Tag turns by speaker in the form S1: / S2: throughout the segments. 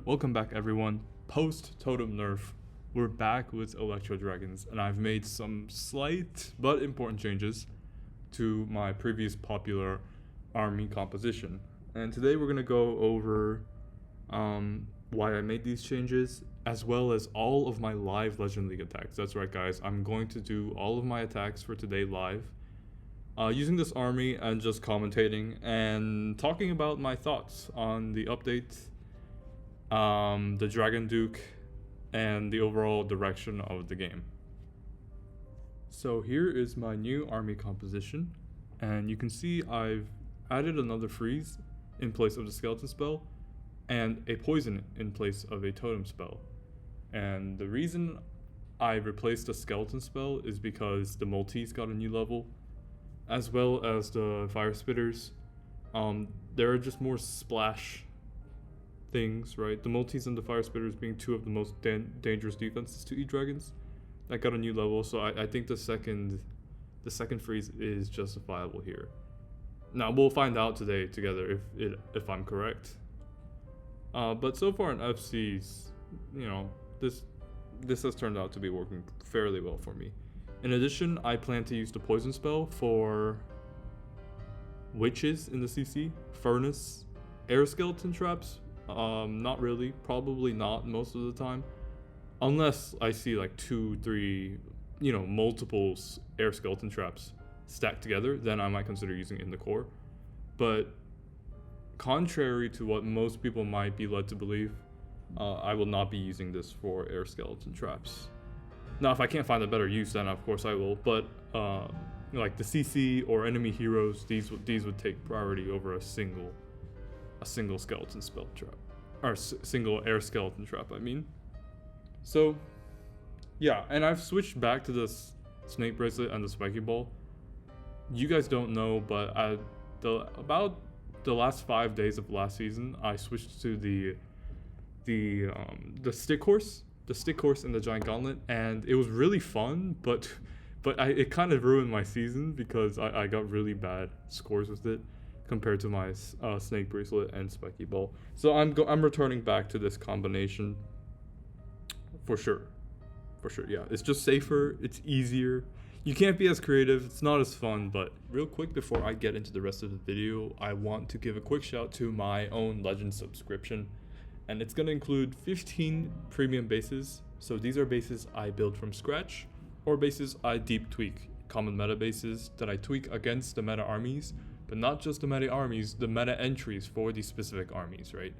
S1: Welcome back everyone. Post Totem Nerf, we're back with Electro Dragons, and I've made some slight but important changes to my previous popular army composition. And today we're gonna go over why I made these changes, as well as all of my live Legend League attacks. That's right, guys. I'm going to do all of my attacks for today live, using this army and just commentating and talking about my thoughts on the update, the Dragon Duke, and the overall direction of the game. So here is my new army composition, and you can see I've added another freeze in place of the skeleton spell and a poison in place of a totem spell. And the reason I replaced the skeleton spell is because the Maltese got a new level, as well as the fire spitters. There are just more splash things, right? The Maltese and the fire spitters being two of the most dangerous defenses to EDrags that got a new level. So I think the second freeze is justifiable here. Now we'll find out today together if I'm correct. But so far in FCs, this has turned out to be working fairly well for me. In addition, I plan to use the poison spell for witches in the CC, furnace, air skeleton traps. Not really, probably not most of the time, unless I see like 2, 3, multiple air skeleton traps stacked together, then I might consider using it in the core. But contrary to what most people might be led to believe, I will not be using this for air skeleton traps. Now, if I can't find a better use, then of course I will. But like the CC or enemy heroes, these would take priority over a single skeleton spell trap, or single air skeleton trap, I mean. So yeah, and I've switched back to this snake bracelet and the spiky ball. You guys don't know, but about the last 5 days of last season, I switched to the stick horse and the giant gauntlet, and it was really fun, but it kind of ruined my season because I got really bad scores with it compared to my snake bracelet and spiky ball. So I'm returning back to this combination for sure. Yeah, it's just safer, it's easier. You can't be as creative, it's not as fun. But real quick before I get into the rest of the video, I want to give a quick shout to my own Legend subscription, and it's going to include 15 premium bases. So these are bases I build from scratch, or bases I deep tweak, common meta bases that I tweak against the meta armies, but not just the meta armies, the meta entries for these specific armies, right?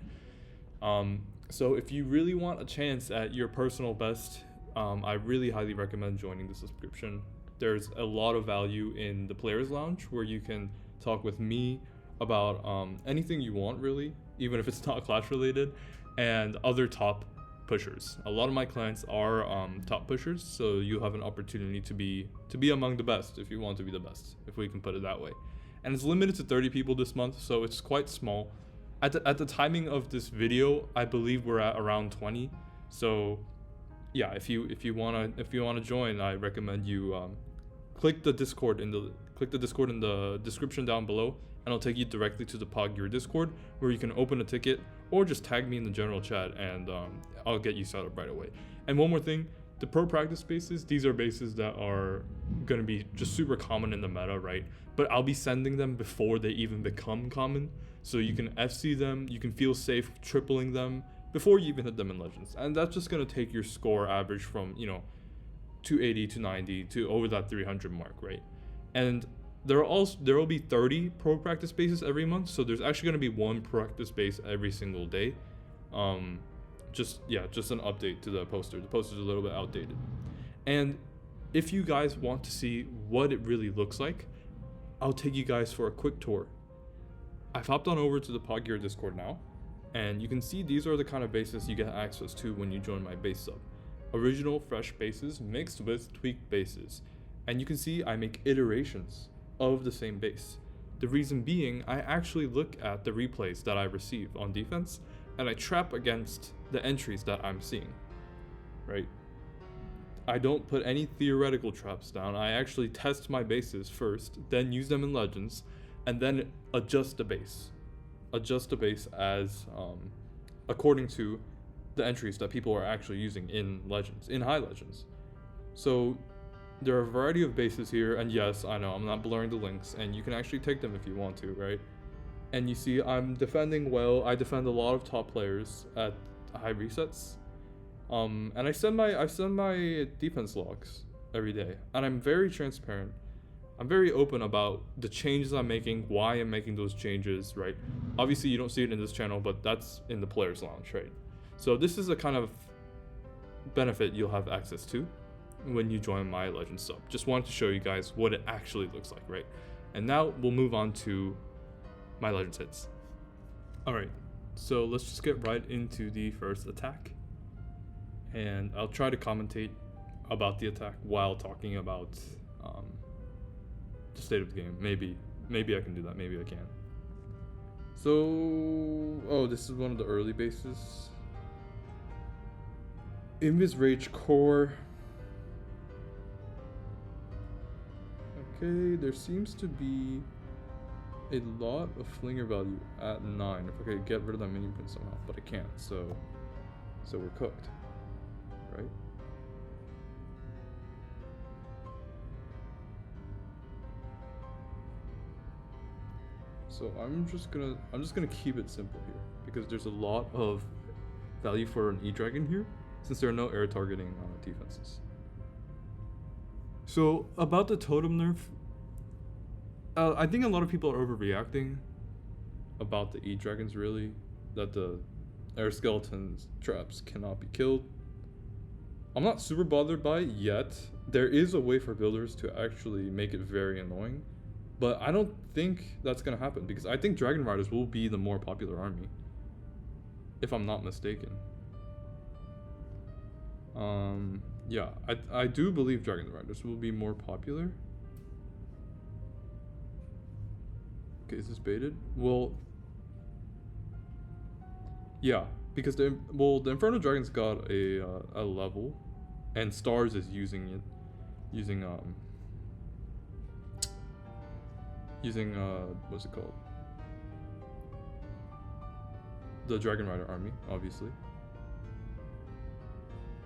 S1: So if you really want a chance at your personal best, I really highly recommend joining the subscription. There's a lot of value in the Players Lounge, where you can talk with me about anything you want, really, even if it's not Clash related, and other top pushers. A lot of my clients are top pushers, so you have an opportunity to be among the best if you want to be the best, if we can put it that way. And it's limited to 30 people this month, so it's quite small. At the timing of this video, I believe we're at around 20. So yeah, if you wanna join, I recommend you click the Discord in the description down below, and it'll take you directly to the Poggear Discord, where you can open a ticket or just tag me in the general chat, and I'll get you set up right away. And one more thing, the pro practice bases, these are bases that are going to be just super common in the meta, right? But I'll be sending them before they even become common, so you can FC them, you can feel safe tripling them before you even hit them in Legends. And that's just going to take your score average from 280 to 90 to over that 300 mark, right? And there will be 30 pro practice bases every month, so there's actually going to be one practice base every single day. Just an update to the poster. The poster's a little bit outdated. And if you guys want to see what it really looks like, I'll take you guys for a quick tour. I've hopped on over to the Poggear Discord now, and you can see these are the kind of bases you get access to when you join my base sub. Original fresh bases mixed with tweaked bases. And you can see I make iterations of the same base. The reason being, I actually look at the replays that I receive on defense, and I trap against the entries that I'm seeing, right? I don't put any theoretical traps down. I actually test my bases first, then use them in Legends, and then adjust the base as according to the entries that people are actually using in Legends, in High Legends. So there are a variety of bases here, and yes, I know I'm not blurring the links, and you can actually take them if you want to, right? And you see I'm defending well. I defend a lot of top players at high resets. And I send my defense logs every day, and I'm very transparent. I'm very open about the changes I'm making, why I'm making those changes, right? Obviously, you don't see it in this channel, but that's in the Players Lounge, right? So this is a kind of benefit you'll have access to when you join my Legend sub. Just wanted to show you guys what it actually looks like, right? And now we'll move on to my Legends hits. All right, so let's just get right into the first attack. And I'll try to commentate about the attack while talking about the state of the game. Maybe I can do that. Maybe I can. So, oh, this is one of the early bases. Invis Rage Core. Okay, there seems to be a lot of flinger value at 9. If I could get rid of that mini print somehow, but I can't. So we're cooked, right? So I'm just gonna keep it simple here because there's a lot of value for an E-Dragon here since there are no air targeting defenses. So about the Totem nerf, I think a lot of people are overreacting about the E-Dragons, really, that the air skeletons traps cannot be killed. I'm not super bothered by it yet. There is a way for builders to actually make it very annoying, but I don't think that's gonna happen because I think Dragon Riders will be the more popular army, if I'm not mistaken. Yeah, I do believe Dragon Riders will be more popular. Okay, is this baited? Well, yeah, because the Inferno Dragons got a level, and Stars is using it, using what's it called? The Dragon Rider army, obviously.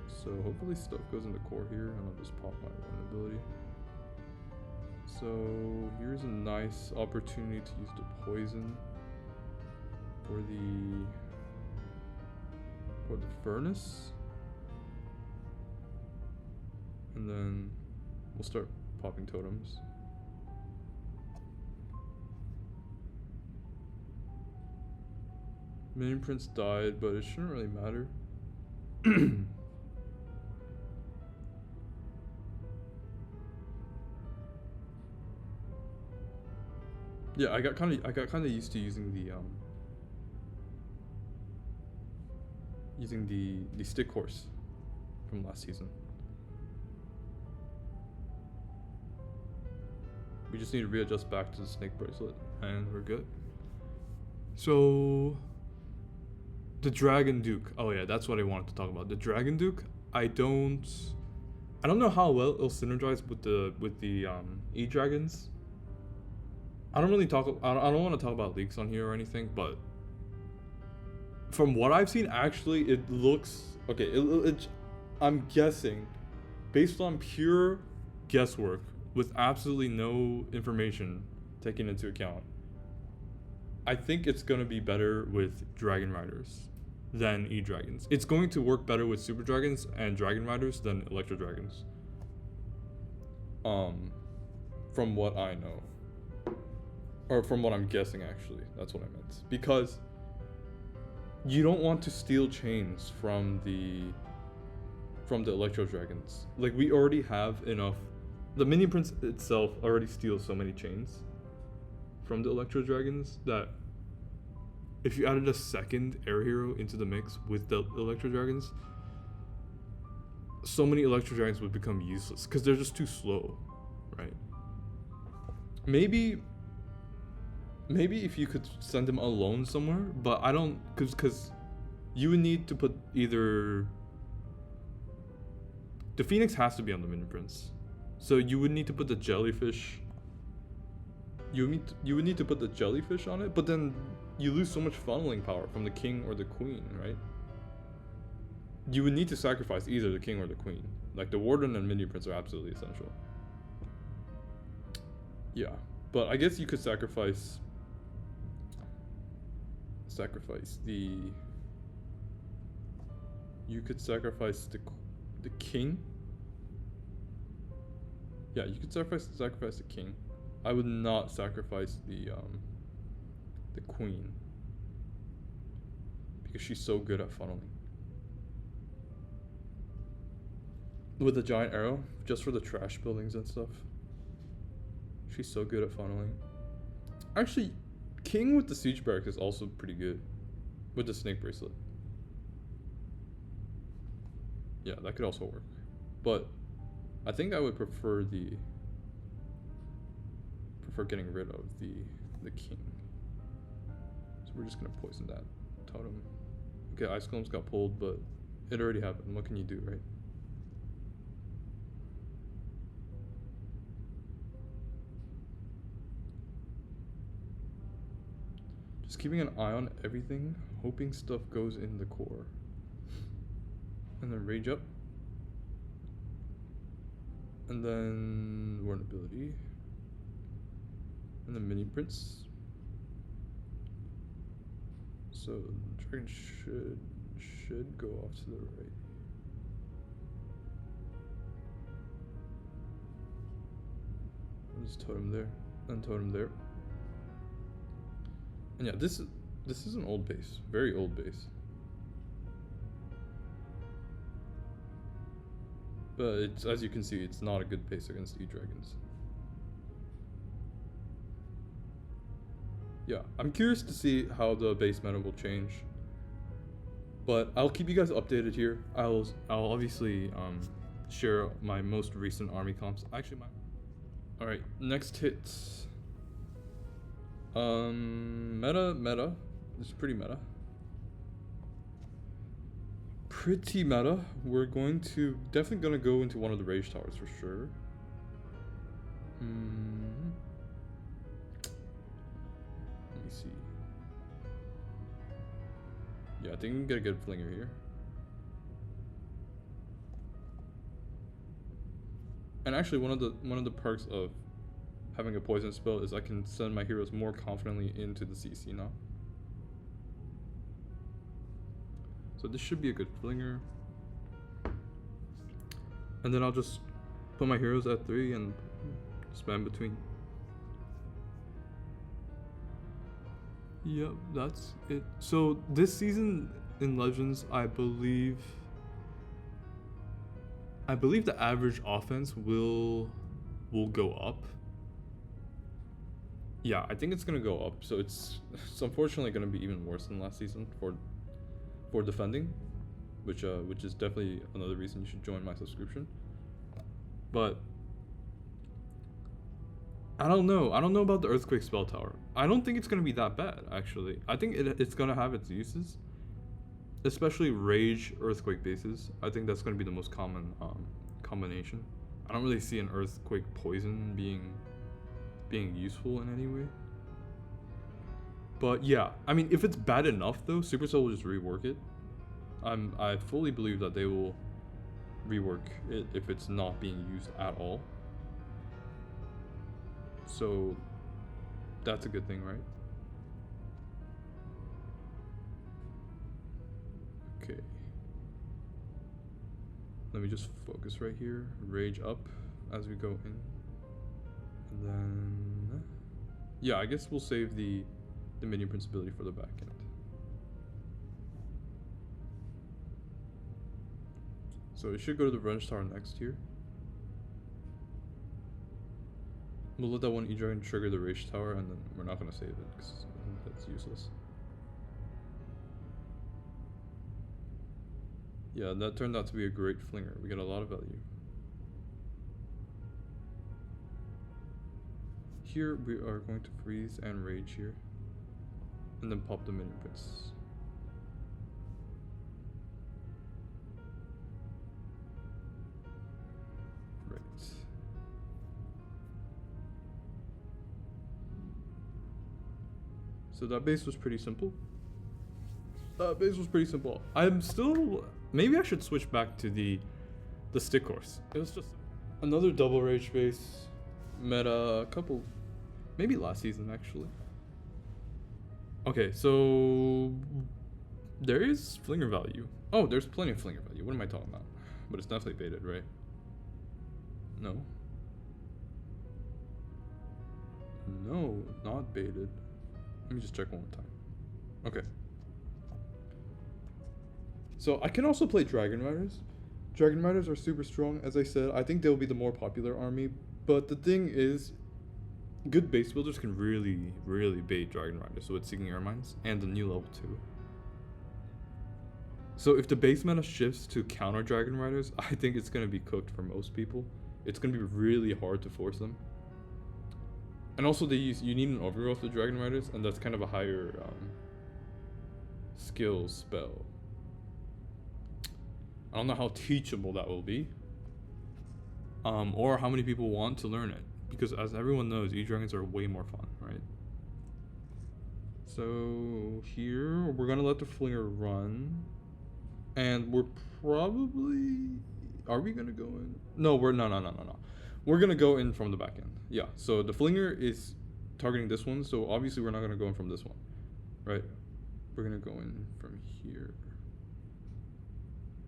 S1: So hopefully stuff goes into core here, and I'll just pop my one ability. So here's a nice opportunity to use the poison for the furnace, and then we'll start popping totems. Mini Prince died, but it shouldn't really matter. Yeah, I got kind of used to using the stick horse from last season. We just need to readjust back to the snake bracelet, and we're good. So the Dragon Duke. Oh yeah, that's what I wanted to talk about. The Dragon Duke. I don't know how well it'll synergize with the E-Dragons. I don't want to talk about leaks on here or anything, but from what I've seen, actually, it looks okay. I'm guessing, based on pure guesswork, with absolutely no information taken into account, I think it's gonna be better with Dragon Riders than E-Dragons. It's going to work better with Super Dragons and Dragon Riders than Electro Dragons. From what I know. Or from what I'm guessing, actually. That's what I meant. Because you don't want to steal chains from the Electro Dragons. Like, we already have enough. The Mini Prince itself already steals so many chains from the Electro Dragons that if you added a second air hero into the mix with the Electro Dragons, so many Electro Dragons would become useless because they're just too slow, right? Maybe if you could send them alone somewhere, but I don't, because you would need to put either the Phoenix has to be on the Mini Prince, so you would need to put the jellyfish. You would need to put the jellyfish on it, but then you lose so much funneling power from the king or the queen, right? you would need to sacrifice either the king or the queen. Like the warden and minion prince are absolutely essential. Yeah, but I guess you could sacrifice the. You could sacrifice the king. Yeah, you could sacrifice the king. I would not sacrifice the queen because she's so good at funneling. With the giant arrow, just for the trash buildings and stuff. She's so good at funneling. Actually, king with the siege barracks is also pretty good. With the snake bracelet. Yeah, that could also work. But I think I would prefer getting rid of the king. So we're just gonna poison that totem. Okay, ice golems got pulled, but it already happened. What can you do, right? Just keeping an eye on everything, hoping stuff goes in the core. And then rage up. And then warden ability. And then mini prince. So dragon should go off to the right. There's totem there, and totem there. And yeah, this is an old base, very old base. But it's, as you can see, it's not a good base against EDrags. Yeah, I'm curious to see how the base meta will change. But I'll keep you guys updated here. I'll obviously share my most recent army comps. Actually, alright, next hits. Meta. It's pretty meta. Pretty meta. We're definitely gonna go into one of the rage towers for sure. Let me see. Yeah, I think we can get a good flinger here. And actually, one of the perks of having a poison spell is I can send my heroes more confidently into the CC now. So this should be a good flinger. And then I'll just put my heroes at 3 and spam between. Yep, that's it. So this season in Legends, I believe the average offense will go up. Yeah, I think it's gonna go up. So it's unfortunately gonna be even worse than last season for defending, which is definitely another reason you should join my subscription. But I don't know about the earthquake spell tower. I don't think it's gonna be that bad, actually. I think it's gonna have its uses, especially rage earthquake bases. I think that's gonna be the most common combination. I don't really see an earthquake poison being useful in any way. But yeah, I mean, if it's bad enough though, Supercell will just rework it. I fully believe that they will rework it if it's not being used at all. So that's a good thing, right? Okay. Let me just focus right here. Rage up as we go in. And then yeah, I guess we'll save the minion prince ability for the back end. So it should go to the revenge tower next here. We'll let that one E-Dragon trigger the rage tower, and then we're not gonna save it because I think that's useless. Yeah, that turned out to be a great flinger. We get a lot of value. Here we are going to freeze and rage here, and then pop the minion prince. Right. So that base was pretty simple. base was pretty simple. I'm still, maybe I should switch back to the stick course. It was just another double rage base. Meta a couple, maybe last season actually. Okay, so there is flinger value. Oh, there's plenty of flinger value. What am I talking about? But it's definitely baited, right? No. No, not baited. Let me just check one more time. Okay. So I can also play Dragon Riders. Dragon Riders are super strong. As I said, I think they'll be the more popular army. But the thing is, good base builders can really, really bait Dragon Riders. So it's Seeking Air Mines and the new level 2. So if the base meta shifts to counter Dragon Riders, I think it's going to be cooked for most people. It's going to be really hard to force them. And also you need an overgrowth with Dragon Riders, and that's kind of a higher skill spell. I don't know how teachable that will be. Or how many people want to learn it. Because as everyone knows, EDrags are way more fun, right? So here, we're gonna let the flinger run. And we're probably... Are we gonna go in? No, no. We're gonna go in from the back end. Yeah, so the flinger is targeting this one, so obviously we're not gonna go in from this one, right? We're gonna go in from here.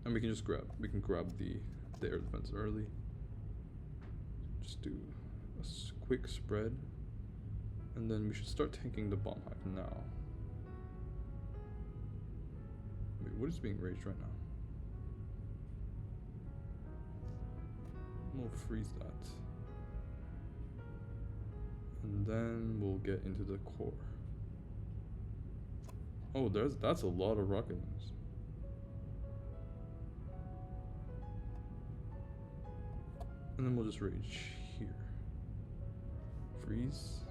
S1: And we can just grab the air defense early. Just do a quick spread. And then we should start tanking the bomb hive now. Wait, what is being raged right now? We'll freeze that. And then we'll get into the core. Oh, that's a lot of rocket launchers. And then we'll just rage here. Freeze.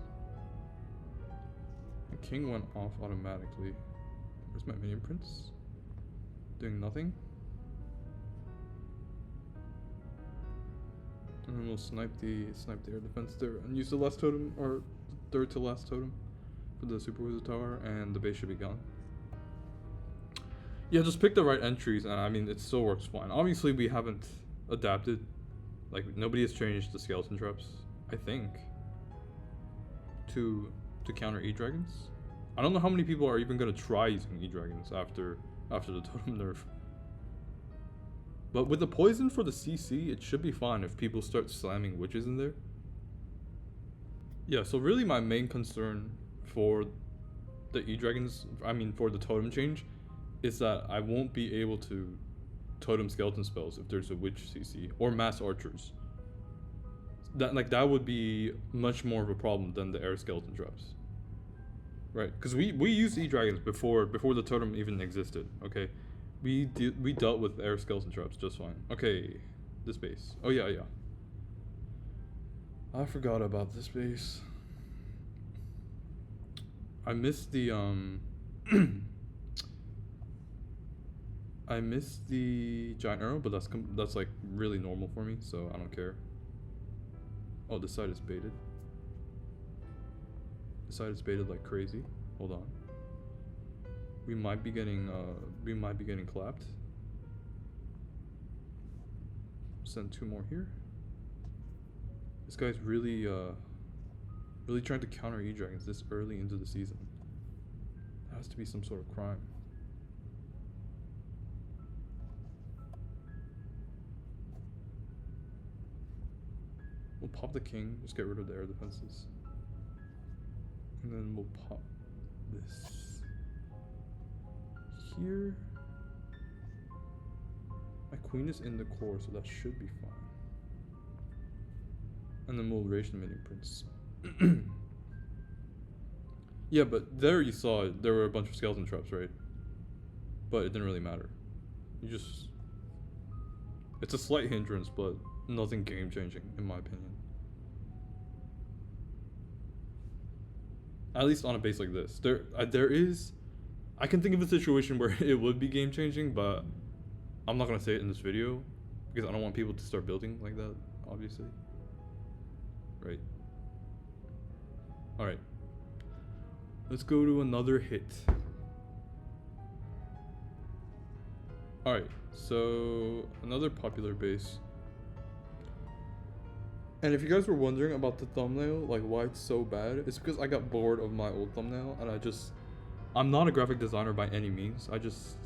S1: The king went off automatically. Where's my minion prince? Doing nothing. And then we'll snipe the air defense there and use the last totem, or third to last totem for the super wizard tower, and the base should be gone. Yeah, just pick the right entries, and I mean it still works fine. Obviously we haven't adapted, like nobody has changed the skeleton traps, I think, to counter E-Dragons. I don't know how many people are even gonna try using E-Dragons after the totem nerf. But with the poison for the CC, it should be fine if people start slamming witches in there. Yeah, so really my main concern for the E-Dragons, I mean for the totem change, is that I won't be able to totem skeleton spells if there's a witch CC or mass archers. That would be much more of a problem than the air skeleton traps. Right, because we used E-Dragons before the totem even existed, okay? We dealt with air skeleton traps just fine. Okay, this base. Oh yeah. I forgot about this base. I missed the I missed the giant arrow, but that's like really normal for me, so I don't care. Oh, this side is baited. This side is baited like crazy. Hold on. We might be getting clapped. Send 2 more here. This guy's really trying to counter E-Dragons this early into the season. It has to be some sort of crime. We'll pop the king, just get rid of the air defenses. And then we'll pop this here. My queen is in the core, so that should be fine. And then we'll rage the minion prince. Yeah, but there you saw it. There were a bunch of skeleton traps, right? But it didn't really matter. It's a slight hindrance, but nothing game changing in my opinion. At least on a base like this. I can think of a situation where it would be game changing, but I'm not gonna say it in this video because I don't want people to start building like that, obviously. Right. Alright. Let's go to another hit. Alright, so another popular base. And if you guys were wondering about the thumbnail, like why it's so bad, it's because I got bored of my old thumbnail and I'm not a graphic designer by any means. I just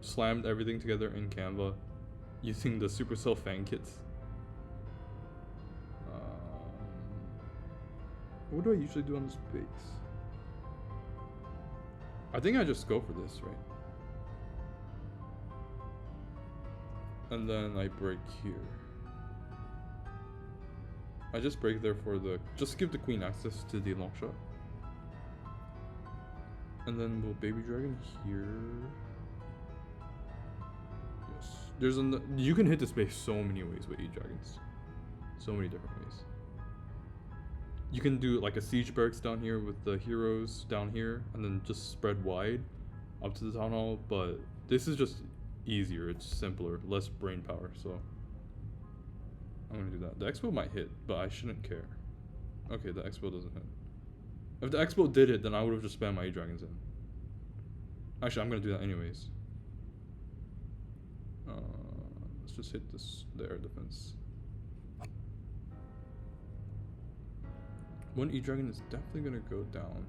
S1: slammed everything together in Canva using the Supercell fan kits. What do I usually do on this base? I think I just go for this, right? And then I break here. I just break there for just give the queen access to the long shot. And then we'll baby dragon here. Yes. You can hit this base so many ways with EDrags. So many different ways. You can do like a siege barracks down here with the heroes down here, and then just spread wide up to the town hall. But this is just easier. It's simpler, less brain power. So I'm gonna do that. The expo might hit, but I shouldn't care. Okay, the expo doesn't hit. If the expo did hit, then I would have just spammed my E-Dragons in. Actually, I'm gonna do that anyways. Let's just hit the air defense. One E-Dragon is definitely gonna go down.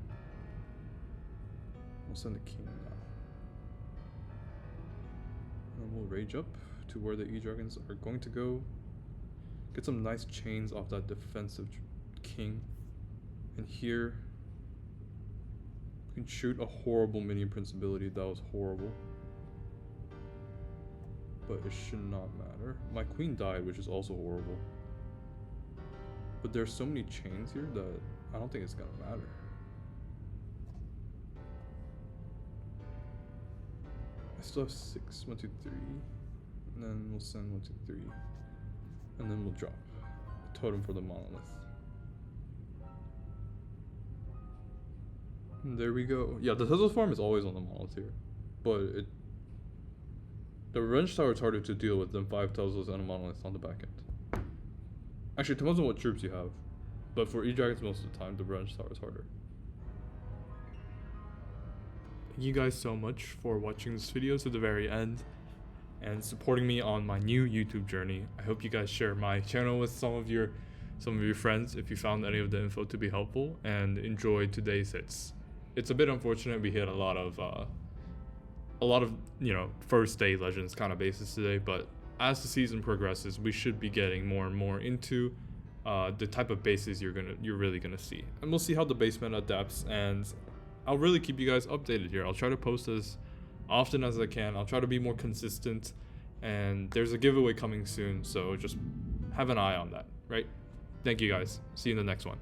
S1: We'll send the king now. And we'll rage up to where the E-Dragons are going to go. Get some nice chains off that defensive king. And here, we can shoot a horrible minion prince ability. That was horrible. But it should not matter. My queen died, which is also horrible. But there's so many chains here that I don't think it's gonna matter. I still have 6, 1, 2, 3. And then we'll send 1, 2, 3. And then we'll drop a totem for the monolith. And there we go. Yeah, the Tesla farm is always on the monolith here. But the revenge tower is harder to deal with than 5 Teslas and a monolith on the back end. Actually, it depends on what troops you have. But for E-Dragons most of the time, the revenge tower is harder. Thank you guys so much for watching this video to the very end and supporting me on my new YouTube journey. I hope you guys share my channel with some of your friends if you found any of the info to be helpful, and enjoy today's hits. It's a bit unfortunate we hit a lot of first day legends kind of bases today, but as the season progresses, we should be getting more and more into the type of bases you're really gonna see, and we'll see how the base meta adapts. And I'll really keep you guys updated here. I'll try to post as often as I can. I'll try to be more consistent, and there's a giveaway coming soon, so just have an eye on that, right? Thank you guys. See you in the next one.